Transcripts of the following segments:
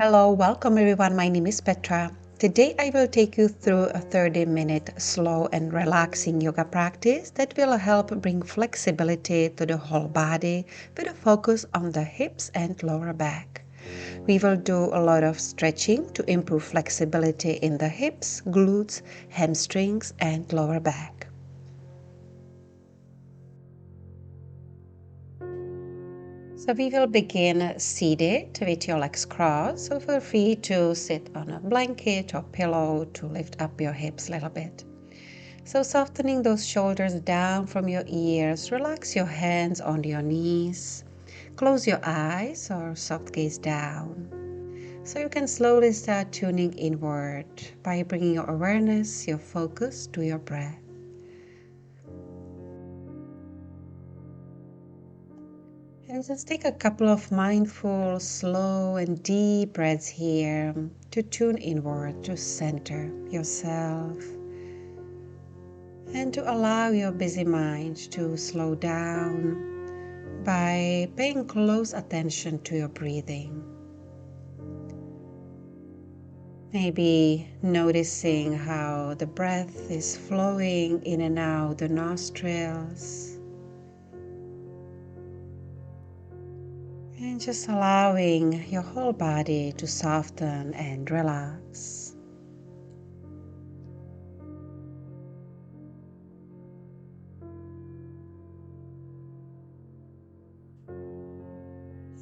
Hello, welcome everyone. My name is Petra. Today I will take you through a 30-minute slow and relaxing yoga practice that will help bring flexibility to the whole body with a focus on the hips and lower back. We will do a lot of stretching to improve flexibility in the hips, glutes, hamstrings, and lower back. So we will begin seated with your legs crossed. So feel free to sit on a blanket or pillow to lift up your hips a little bit. So softening those shoulders down from your ears, relax your hands on your knees. Close your eyes or soft gaze down. So you can slowly start tuning inward by bringing your awareness, your focus to your breath. And just take a couple of mindful, slow and deep breaths here to tune inward, to center yourself, and to allow your busy mind to slow down by paying close attention to your breathing. Maybe noticing how the breath is flowing in and out the nostrils. And just allowing your whole body to soften and relax.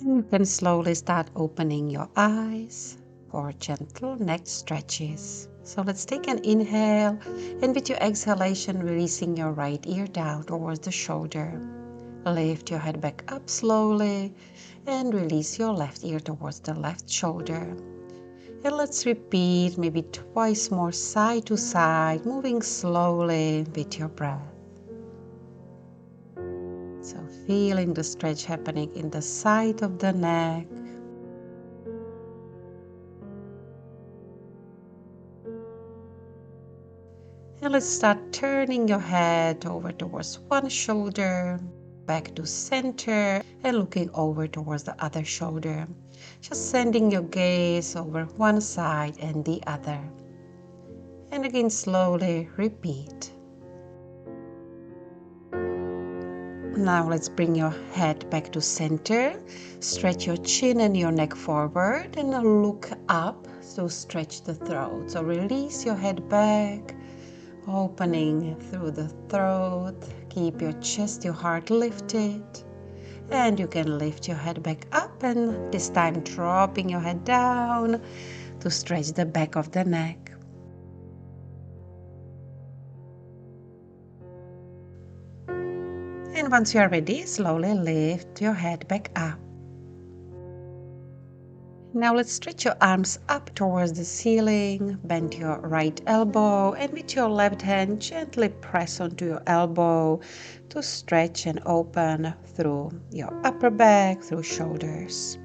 And you can slowly start opening your eyes for gentle neck stretches. So let's take an inhale, and with your exhalation, releasing your right ear down towards the shoulder. Lift your head back up slowly and release your left ear towards the left shoulder. And let's repeat maybe twice more side to side, moving slowly with your breath. So feeling the stretch happening in the side of the neck. And let's start turning your head over towards one shoulder, back to center, and looking over towards the other shoulder. Just sending your gaze over one side and the other. And again, slowly repeat. Now let's bring your head back to center. Stretch your chin and your neck forward and look up to stretch the throat. So release your head back, opening through the throat. Keep your chest, your heart lifted. And you can lift your head back up, and this time dropping your head down to stretch the back of the neck. And once you are ready, slowly lift your head back up. Now let's stretch your arms up towards the ceiling, bend your right elbow, and with your left hand gently press onto your elbow to stretch and open through your upper back, through shoulders.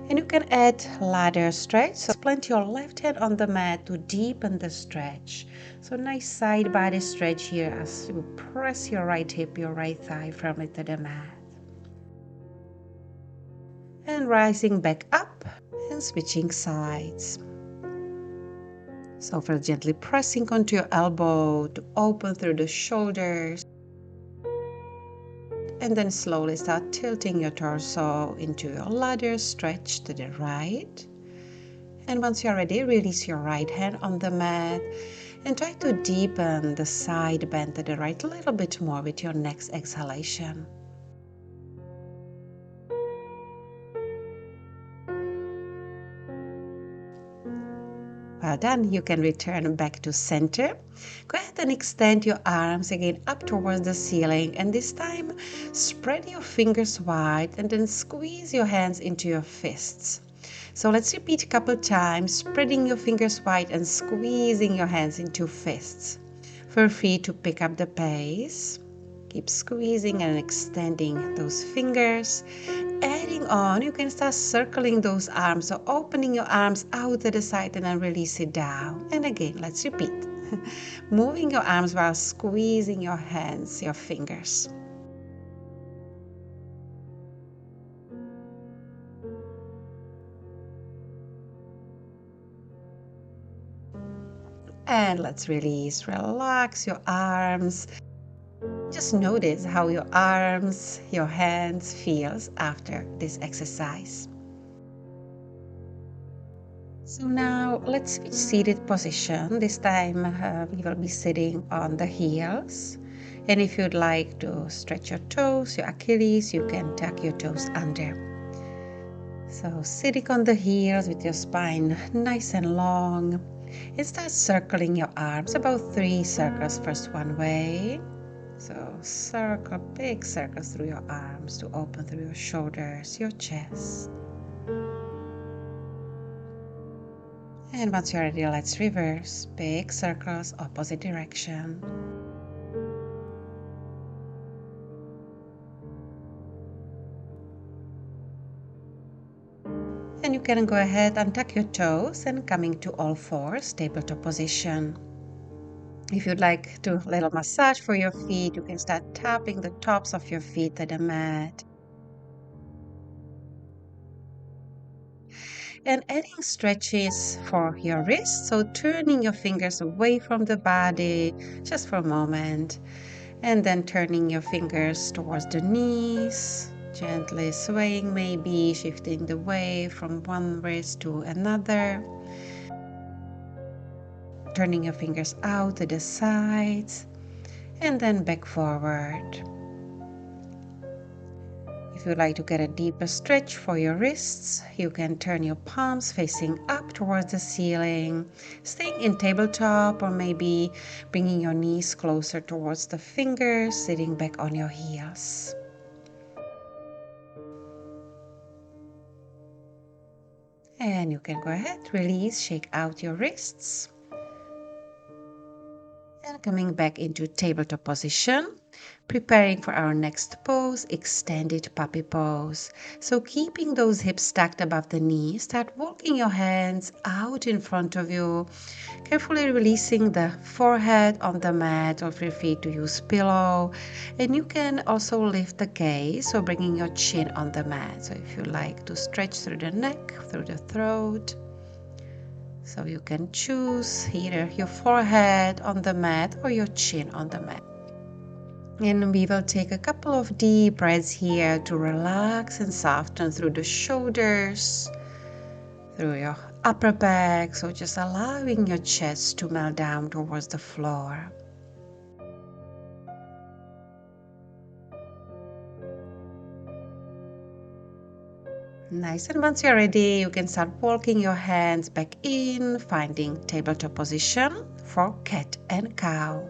And you can add ladder stretch, so plant your left hand on the mat to deepen the stretch. So nice side body stretch here as you press your right hip, your right thigh firmly to the mat. And rising back up and switching sides. So first gently pressing onto your elbow to open through the shoulders. And then slowly start tilting your torso into your ladder stretch to the right. And once you're ready, release your right hand on the mat and try to deepen the side bend to the right a little bit more with your next exhalation. Well done. You can return back to center. Go ahead and extend your arms again up towards the ceiling, and this time spread your fingers wide and then squeeze your hands into your fists. So let's repeat a couple times, spreading your fingers wide and squeezing your hands into fists. Feel free to pick up the pace. Keep squeezing and extending those fingers. Adding on, you can start circling those arms, so opening your arms out to the side and then release it down. And again, let's repeat. Moving your arms while squeezing your hands, your fingers. And let's release. Relax your arms. Just notice how your arms, your hands feels after this exercise. So now let's switch seated position. This time we will be sitting on the heels. And if you'd like to stretch your toes, your Achilles, you can tuck your toes under. So sitting on the heels with your spine nice and long. And start circling your arms, about 3 circles first one way. So circle, big circles through your arms to open through your shoulders, your chest. And once you're ready, let's reverse. Big circles, opposite direction. And you can go ahead and tuck your toes and coming to all fours, tabletop position. If you'd like to little massage for your feet, you can start tapping the tops of your feet to the mat. And adding stretches for your wrists, so turning your fingers away from the body just for a moment, and then turning your fingers towards the knees, gently swaying, maybe shifting the weight from one wrist to another, turning your fingers out to the sides, and then back forward. If you'd like to get a deeper stretch for your wrists, you can turn your palms facing up towards the ceiling, staying in tabletop, or maybe bringing your knees closer towards the fingers, sitting back on your heels. And you can go ahead, release, shake out your wrists. And coming back into tabletop position, preparing for our next pose, extended puppy pose. So keeping those hips stacked above the knees, start walking your hands out in front of you, carefully releasing the forehead on the mat, or feel free to use pillow. And you can also lift the gaze, so bringing your chin on the mat. So if you like to stretch through the neck, through the throat, so you can choose either your forehead on the mat or your chin on the mat. And we will take a couple of deep breaths here to relax and soften through the shoulders, through your upper back. So just allowing your chest to melt down towards the floor. Nice, and once you're ready, you can start walking your hands back in, finding tabletop position for cat and cow.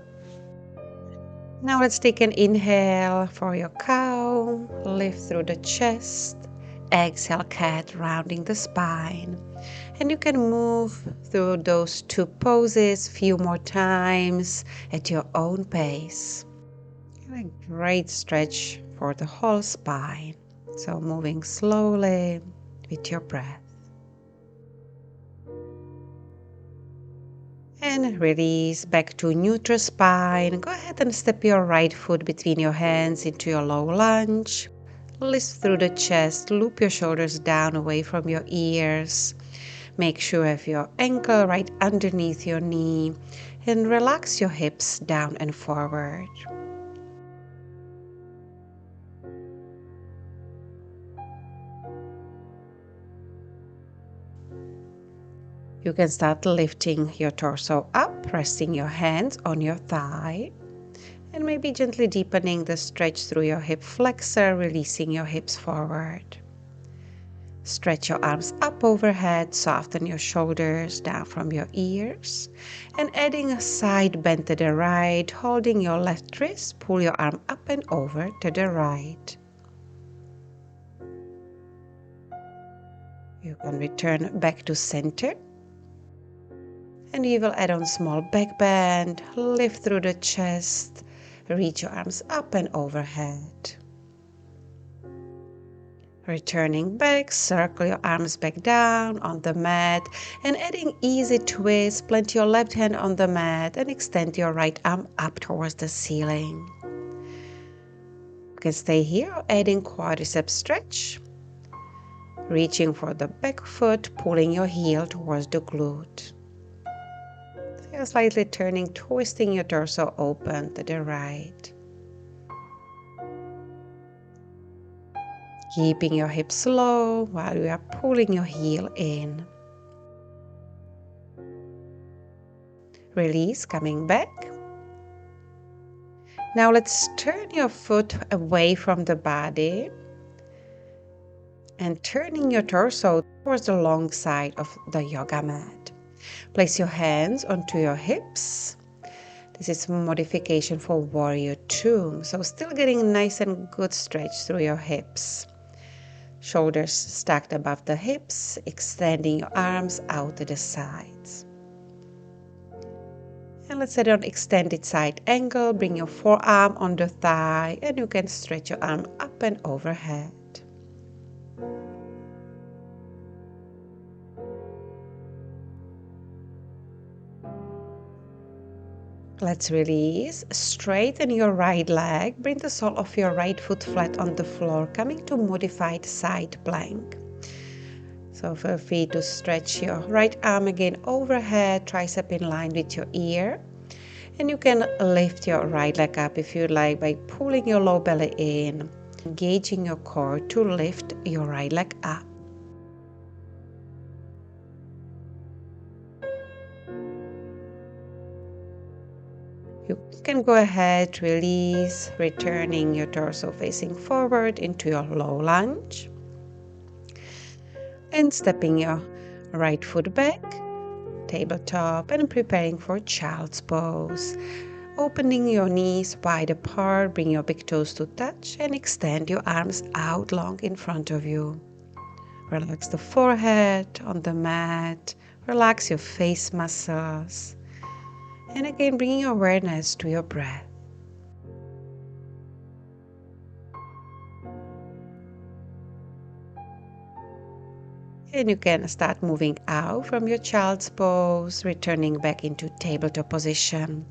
Now let's take an inhale for your cow, lift through the chest, exhale cat, rounding the spine. And you can move through those two poses a few more times at your own pace. And a great stretch for the whole spine. So moving slowly with your breath. And release back to neutral spine. Go ahead and step your right foot between your hands into your low lunge. Lift through the chest, loop your shoulders down away from your ears. Make sure you have your ankle right underneath your knee and relax your hips down and forward. You can start lifting your torso up, resting your hands on your thigh, and maybe gently deepening the stretch through your hip flexor, releasing your hips forward. Stretch your arms up overhead, soften your shoulders down from your ears, and adding a side bend to the right, holding your left wrist, pull your arm up and over to the right. You can return back to center. And you will add on small back bend, lift through the chest, reach your arms up and overhead. Returning back, circle your arms back down on the mat and adding easy twist, plant your left hand on the mat and extend your right arm up towards the ceiling. You can stay here or adding quadricep stretch, reaching for the back foot, pulling your heel towards the glute. And slightly turning, twisting your torso open to the right. Keeping your hips low while you are pulling your heel in. Release, coming back. Now let's turn your foot away from the body and turning your torso towards the long side of the yoga mat. Place your hands onto your hips. This is modification for warrior two. So still getting nice and good stretch through your hips. Shoulders stacked above the hips, extending your arms out to the sides. And let's set an extended side angle. Bring your forearm on the thigh and you can stretch your arm up and overhead. Let's release. Straighten your right leg. Bring the sole of your right foot flat on the floor, coming to modified side plank. So feel free to stretch your right arm again overhead, tricep in line with your ear. And you can lift your right leg up if you like by pulling your low belly in, engaging your core to lift your right leg up. You can go ahead, release, returning your torso facing forward into your low lunge. And stepping your right foot back, tabletop, and preparing for child's pose. Opening your knees wide apart, bring your big toes to touch and extend your arms out long in front of you. Relax the forehead on the mat, relax your face muscles. And again, bringing your awareness to your breath. And you can start moving out from your child's pose, returning back into tabletop position.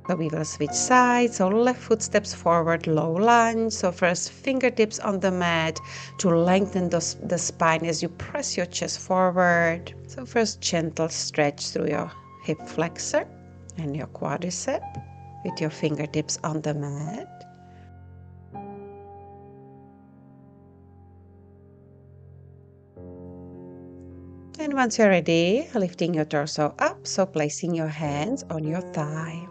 So we will switch sides, so left foot steps forward, low lunge. So first fingertips on the mat to lengthen the spine as you press your chest forward. So first gentle stretch through your hip flexor and your quadricep with your fingertips on the mat. And once you're ready, lifting your torso up, so placing your hands on your thigh.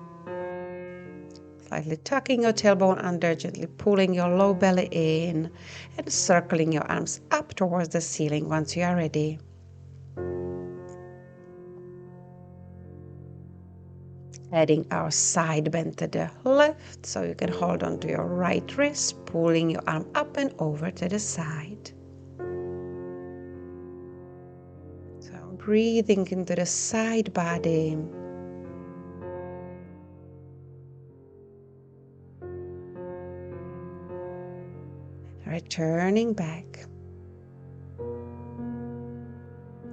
Slightly tucking your tailbone under, gently pulling your low belly in and circling your arms up towards the ceiling once you are ready. Adding our side bend to the left, so you can hold on to your right wrist, pulling your arm up and over to the side. So breathing into the side body. Returning back.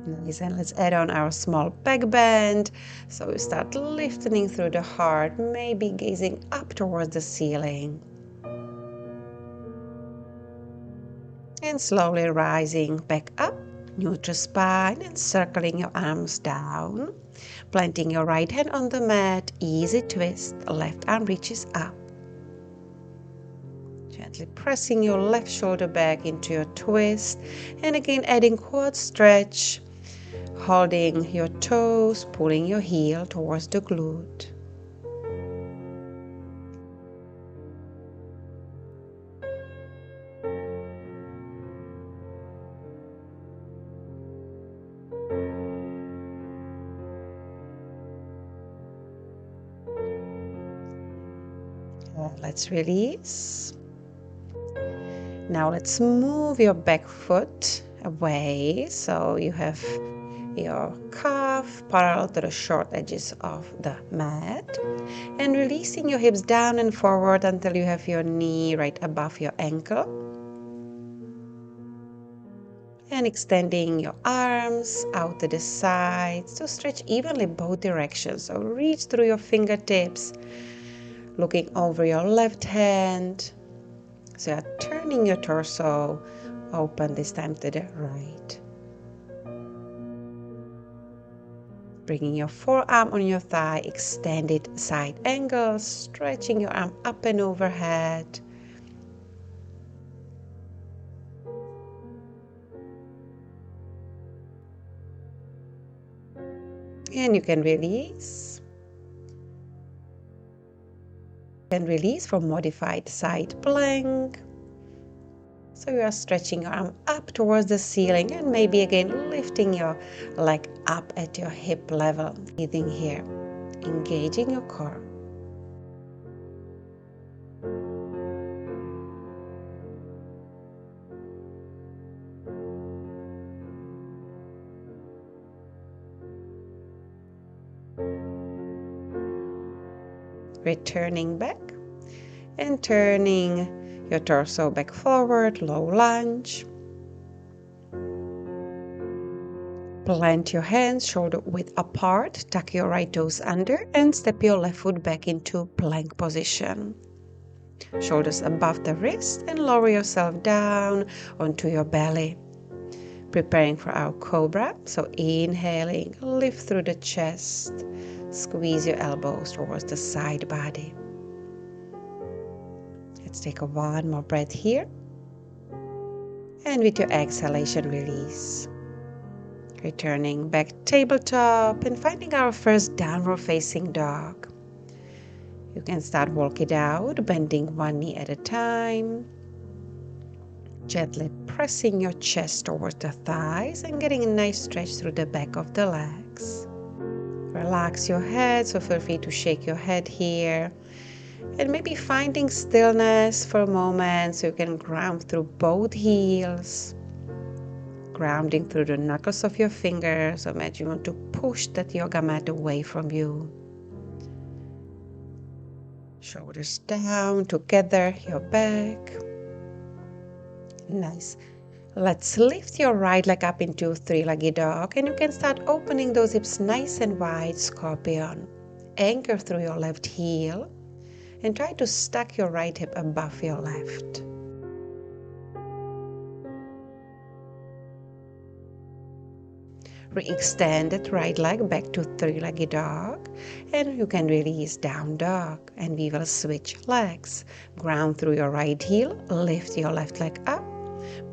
Nice, and let's add on our small back bend. So we start lifting through the heart, maybe gazing up towards the ceiling. And slowly rising back up, neutral spine, and circling your arms down. Planting your right hand on the mat, easy twist, left arm reaches up. Gently pressing your left shoulder back into your twist. And again adding quad stretch. Holding your toes, pulling your heel towards the glute. Let's release. Now let's move your back foot away so you have your calf parallel to the short edges of the mat, and releasing your hips down and forward until you have your knee right above your ankle, and extending your arms out to the sides to stretch evenly both directions. So reach through your fingertips, looking over your left hand. So you're turning your torso open, this time to the right. Bringing your forearm on your thigh, extended side angle, stretching your arm up and overhead. And you can release. And release for modified side plank. So you are stretching your arm up towards the ceiling and maybe again lifting your leg up at your hip level. Breathing here, engaging your core. Returning back and turning your torso back forward, low lunge. Plant your hands shoulder width apart, tuck your right toes under and step your left foot back into plank position. Shoulders above the wrist and lower yourself down onto your belly. Preparing for our cobra, so inhaling, lift through the chest, squeeze your elbows towards the side body. Let's take one more breath here. And with your exhalation, release. Returning back tabletop and finding our first downward facing dog. You can start walk it out, bending one knee at a time. Gently pressing your chest towards the thighs and getting a nice stretch through the back of the legs. Relax your head, so feel free to shake your head here. And maybe finding stillness for a moment so you can ground through both heels. Grounding through the knuckles of your fingers. So imagine you want to push that yoga mat away from you. Shoulders down, together, your back. Nice. Let's lift your right leg up into three-legged dog. And you can start opening those hips nice and wide, scorpion. Anchor through your left heel. And try to stack your right hip above your left. Re-extend that right leg back to three-legged dog. And you can release down dog. And we will switch legs. Ground through your right heel. Lift your left leg up.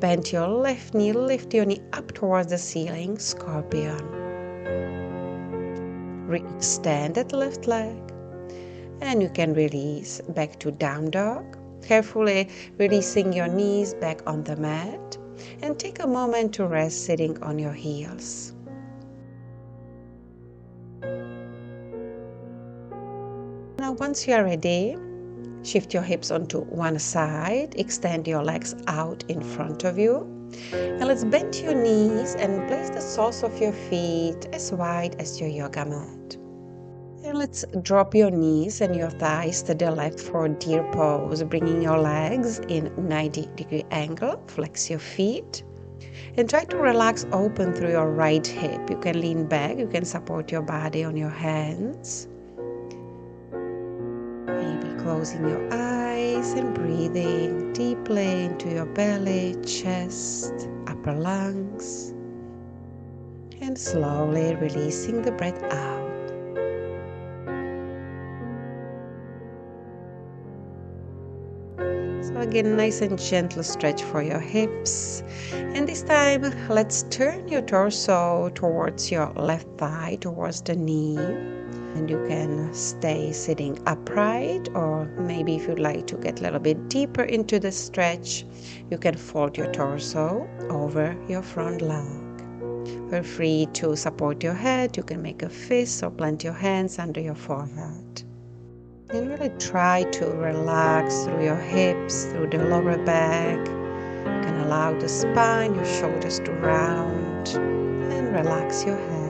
Bend your left knee. Lift your knee up towards the ceiling. Scorpion. Re-extend that left leg. And you can release back to down dog. Carefully releasing your knees back on the mat. And take a moment to rest sitting on your heels. Now once you are ready, shift your hips onto one side. Extend your legs out in front of you. And let's bend your knees and place the soles of your feet as wide as your yoga mat. And let's drop your knees and your thighs to the left for deer pose, bringing your legs in 90-degree angle. Flex your feet and try to relax open through your right hip. You can lean back, you can support your body on your hands. Maybe closing your eyes and breathing deeply into your belly, chest, upper lungs, and slowly releasing the breath out. So again, nice and gentle stretch for your hips. And this time, let's turn your torso towards your left thigh, towards the knee. And you can stay sitting upright, or maybe if you'd like to get a little bit deeper into the stretch, you can fold your torso over your front leg. Feel free to support your head. You can make a fist or plant your hands under your forehead. And really try to relax through your hips, through the lower back. You can allow the spine, your shoulders to round, and relax your head.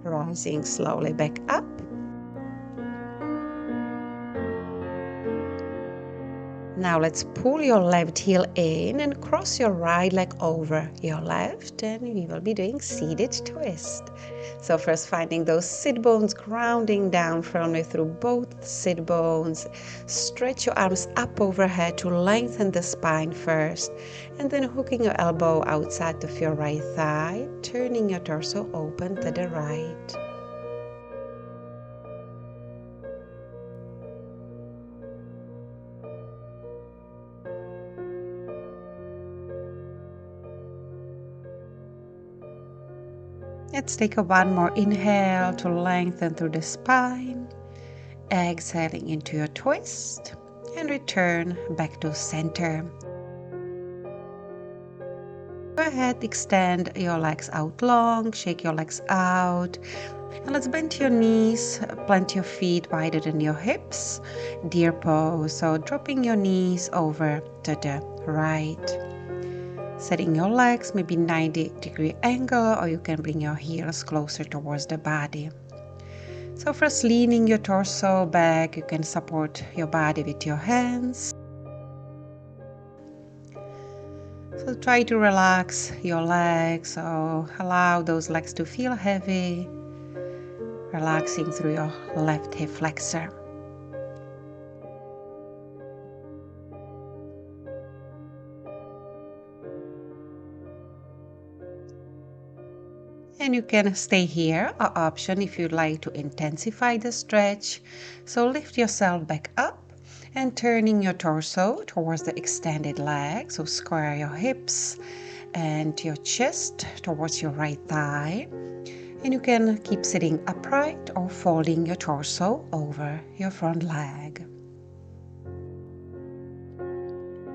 Rising slowly back up. Now let's pull your left heel in and cross your right leg over your left, and we will be doing seated twist. So first finding those sit bones, grounding down firmly through both sit bones. Stretch your arms up overhead to lengthen the spine first, and then hooking your elbow outside of your right thigh, turning your torso open to the right. Let's take one more inhale to lengthen through the spine. Exhaling into your twist and return back to center. Go ahead, extend your legs out long, shake your legs out. And let's bend your knees, plant your feet wider than your hips. Deer pose, so dropping your knees over to the right. Setting your legs maybe 90-degree angle, or you can bring your heels closer towards the body. So first leaning your torso back, you can support your body with your hands. So try to relax your legs, so allow those legs to feel heavy, relaxing through your left hip flexor. And you can stay here, or option if you'd like to intensify the stretch. So lift yourself back up and turning your torso towards the extended leg. So square your hips and your chest towards your right thigh. And you can keep sitting upright or folding your torso over your front leg.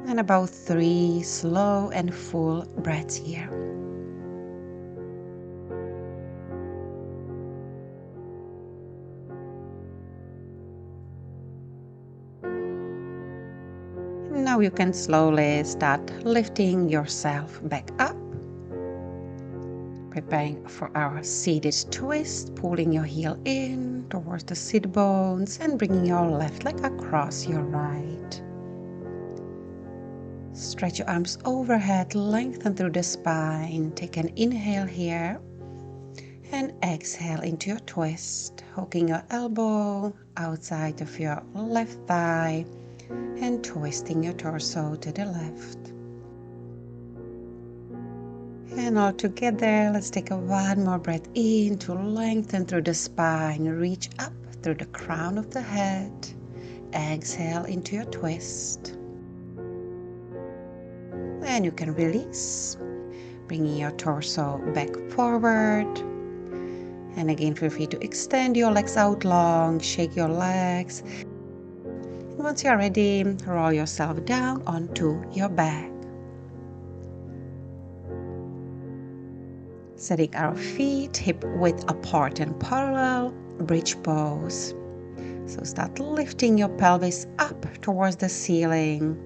And about 3 slow and full breaths here. Now you can slowly start lifting yourself back up. Preparing for our seated twist, pulling your heel in towards the sit bones and bringing your left leg across your right. Stretch your arms overhead, lengthen through the spine. Take an inhale here and exhale into your twist, hooking your elbow outside of your left thigh and twisting your torso to the left. And all together, let's take one more breath in to lengthen through the spine, reach up through the crown of the head. Exhale into your twist. And you can release, bringing your torso back forward. And again, feel free to extend your legs out long, shake your legs. And once you're ready, roll yourself down onto your back. Setting our feet hip width apart and parallel, bridge pose. So start lifting your pelvis up towards the ceiling.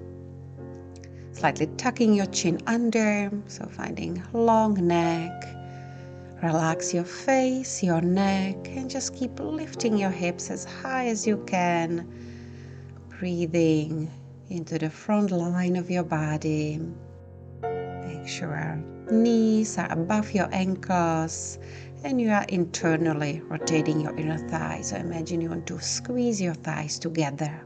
Slightly tucking your chin under, so finding long neck. Relax your face, your neck, and just keep lifting your hips as high as you can. Breathing into the front line of your body. Make sure knees are above your ankles and you are internally rotating your inner thighs. So imagine you want to squeeze your thighs together.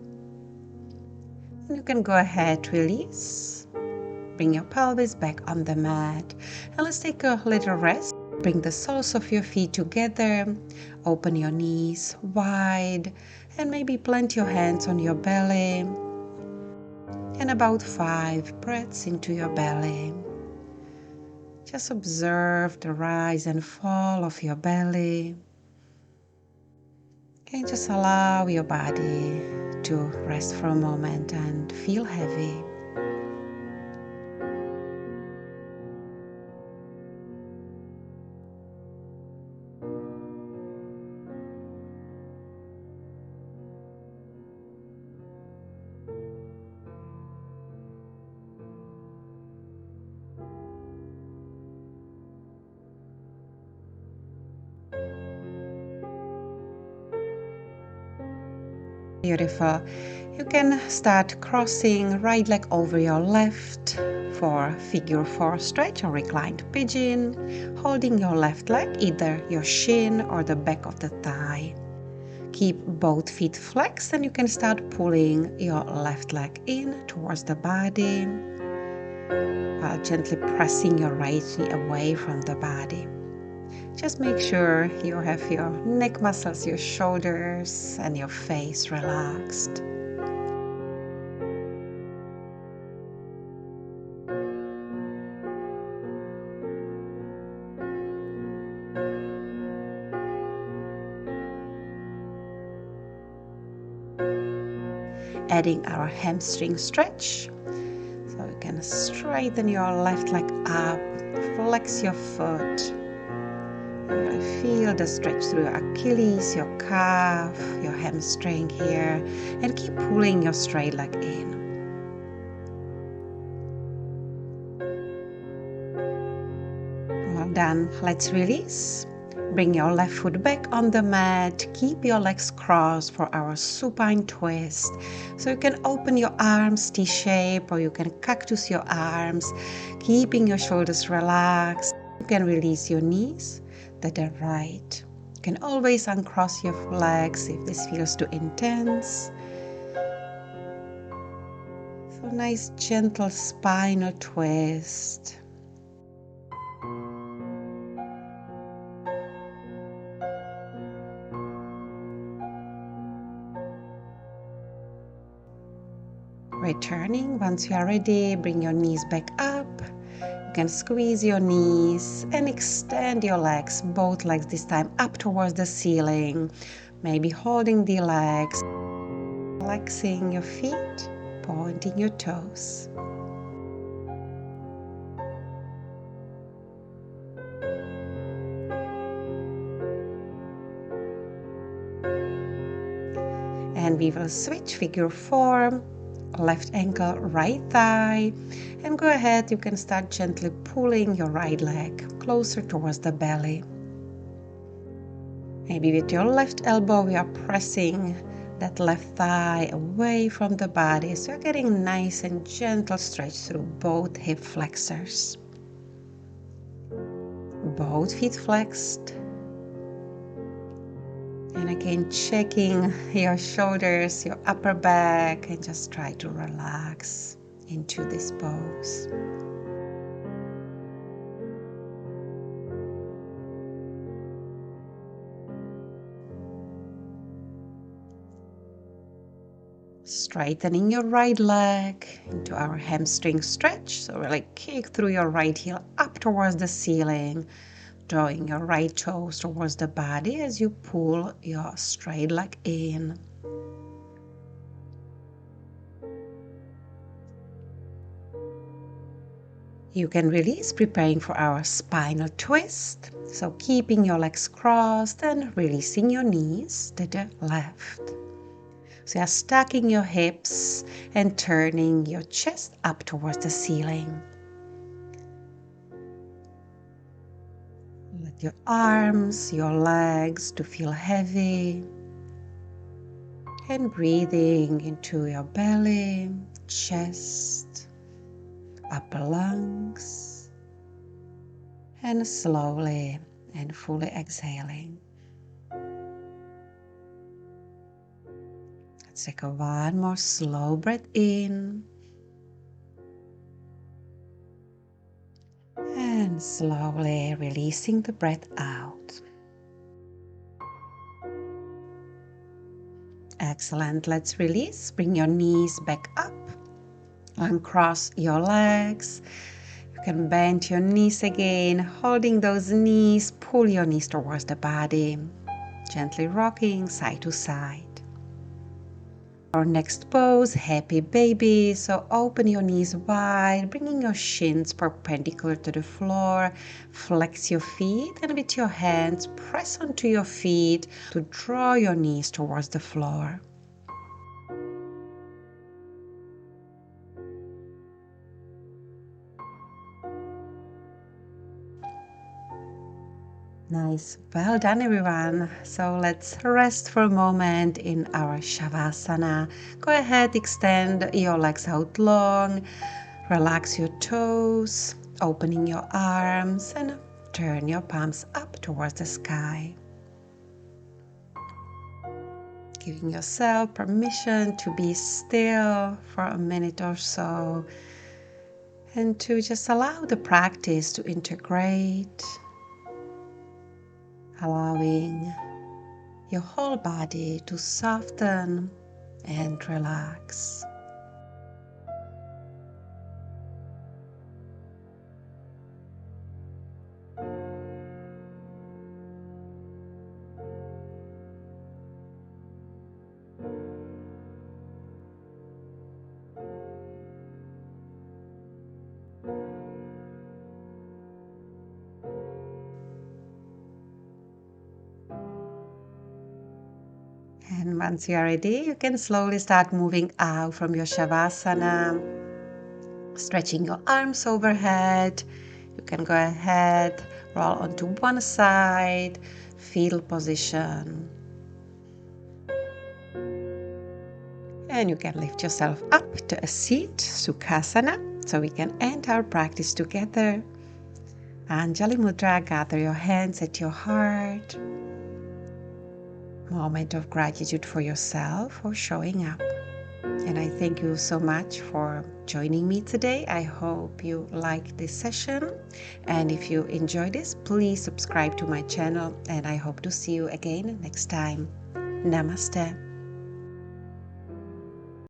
And you can go ahead, release. Bring your pelvis back on the mat. And let's take a little rest. Bring the soles of your feet together. Open your knees wide and maybe plant your hands on your belly. And about 5 breaths into your belly. Just observe the rise and fall of your belly. And just allow your body to rest for a moment and feel heavy. Beautiful. You can start crossing right leg over your left for figure 4 stretch or reclined pigeon, holding your left leg, either your shin or the back of the thigh. Keep both feet flexed and you can start pulling your left leg in towards the body while gently pressing your right knee away from the body. Just make sure you have your neck muscles, your shoulders, and your face relaxed. Adding our hamstring stretch. So you can straighten your left leg up, flex your foot. Really feel the stretch through your Achilles, your calf, your hamstring here, and keep pulling your straight leg in. Well done. Let's release. Bring your left foot back on the mat. Keep your legs crossed for our supine twist. So you can open your arms T-shape or you can cactus your arms, keeping your shoulders relaxed. You can release your knees to the right. You can always uncross your legs if this feels too intense. So nice gentle spinal twist. Returning, once you are ready, bring your knees back up. You can squeeze your knees and extend your legs, both legs this time up towards the ceiling. Maybe holding the legs, flexing your feet, pointing your toes. And we will switch figure 4. Left ankle, right thigh, and go ahead, you can start gently pulling your right leg closer towards the belly. Maybe with your left elbow we are pressing that left thigh away from the body, so you're getting nice and gentle stretch through both hip flexors. Both feet flexed. And again, checking your shoulders, your upper back, and just try to relax into this pose. Straightening your right leg into our hamstring stretch. So really kick through your right heel up towards the ceiling, drawing your right toes towards the body as you pull your straight leg in. You can release, preparing for our spinal twist. So keeping your legs crossed and releasing your knees to the left. So you're stacking your hips and turning your chest up towards the ceiling. Let your arms, your legs to feel heavy. And breathing into your belly, chest, upper lungs. And slowly and fully exhaling. Let's take one more slow breath in. And slowly releasing the breath out. Excellent. Let's release. Bring your knees back up. Uncross your legs. You can bend your knees again. Holding those knees, pull your knees towards the body. Gently rocking side to side. Our next pose, happy baby. So open your knees wide, bringing your shins perpendicular to the floor. Flex your feet and with your hands, press onto your feet to draw your knees towards the floor. Nice. Well done, everyone. So let's rest for a moment in our Shavasana. Go ahead, extend your legs out long, relax your toes, opening your arms, and turn your palms up towards the sky. Giving yourself permission to be still for a minute or so and to just allow the practice to integrate, allowing your whole body to soften and relax. And once you are ready, you can slowly start moving out from your Shavasana, stretching your arms overhead. You can go ahead, roll onto one side, fetal position. And you can lift yourself up to a seat, Sukhasana, so we can end our practice together. Anjali Mudra, gather your hands at your heart. Moment of gratitude for yourself for showing up. And I thank you so much for joining me today. I hope you liked this session. And if you enjoyed this, please subscribe to my channel. And I hope to see you again next time. Namaste.